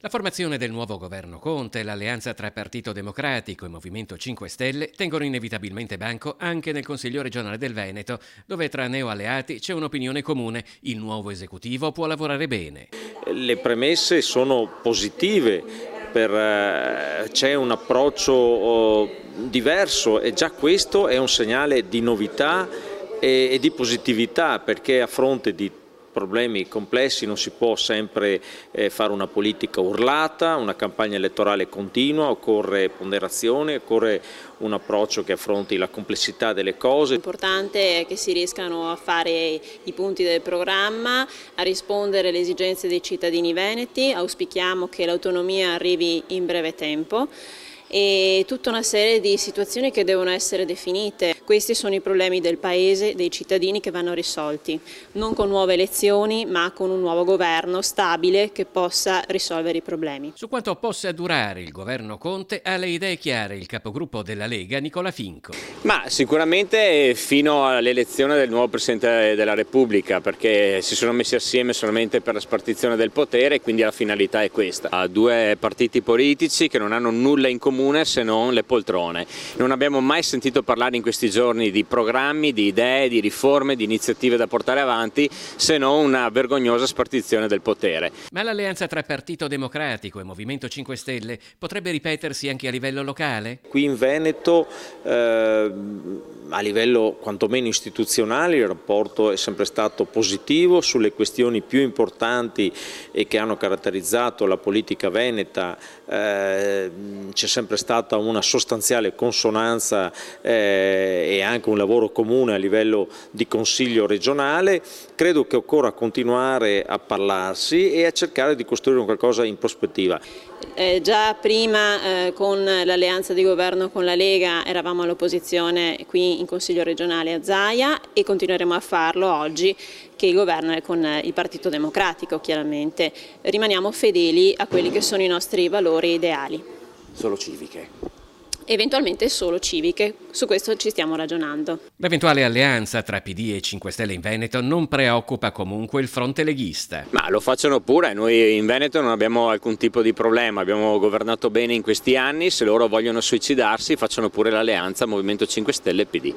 La formazione del nuovo governo Conte e l'alleanza tra Partito Democratico e Movimento 5 Stelle tengono inevitabilmente banco anche nel Consiglio regionale del Veneto, dove tra neoalleati c'è un'opinione comune: il nuovo esecutivo può lavorare bene. Le premesse sono positive, c'è un approccio diverso e già questo è un segnale di novità e di positività, perché a fronte di problemi complessi non si può sempre fare una politica urlata, una campagna elettorale continua, occorre ponderazione, occorre un approccio che affronti la complessità delle cose. L'importante è che si riescano a fare i punti del programma, a rispondere alle esigenze dei cittadini veneti. Auspichiamo che l'autonomia arrivi in breve tempo e tutta una serie di situazioni che devono essere definite. Questi sono i problemi del Paese, dei cittadini, che vanno risolti, non con nuove elezioni ma con un nuovo governo stabile che possa risolvere i problemi. Su quanto possa durare il governo Conte ha le idee chiare il capogruppo della Lega Nicola Finco. Ma sicuramente fino all'elezione del nuovo Presidente della Repubblica, perché si sono messi assieme solamente per la spartizione del potere e quindi la finalità è questa. Due partiti politici che non hanno nulla in comune se non le poltrone. Non abbiamo mai sentito parlare in questi giorni di programmi, di idee, di riforme, di iniziative da portare avanti, se non una vergognosa spartizione del potere. Ma l'alleanza tra Partito Democratico e Movimento 5 Stelle potrebbe ripetersi anche a livello locale? Qui in Veneto, a livello quantomeno istituzionale, il rapporto è sempre stato positivo sulle questioni più importanti e che hanno caratterizzato la politica veneta. C'è sempre stata una sostanziale consonanza e anche un lavoro comune a livello di Consiglio regionale. Credo che occorra continuare a parlarsi e a cercare di costruire qualcosa in prospettiva. Già prima con l'alleanza di governo con la Lega eravamo all'opposizione qui in Consiglio regionale a Zaia e continueremo a farlo oggi che il governo è con il Partito Democratico, chiaramente. Rimaniamo fedeli a quelli che sono i nostri valori ideali. Solo civiche? Eventualmente solo civiche, su questo ci stiamo ragionando. L'eventuale alleanza tra PD e 5 Stelle in Veneto non preoccupa comunque il fronte leghista. Ma lo facciano pure, noi in Veneto non abbiamo alcun tipo di problema, abbiamo governato bene in questi anni, se loro vogliono suicidarsi facciano pure l'alleanza Movimento 5 Stelle e PD.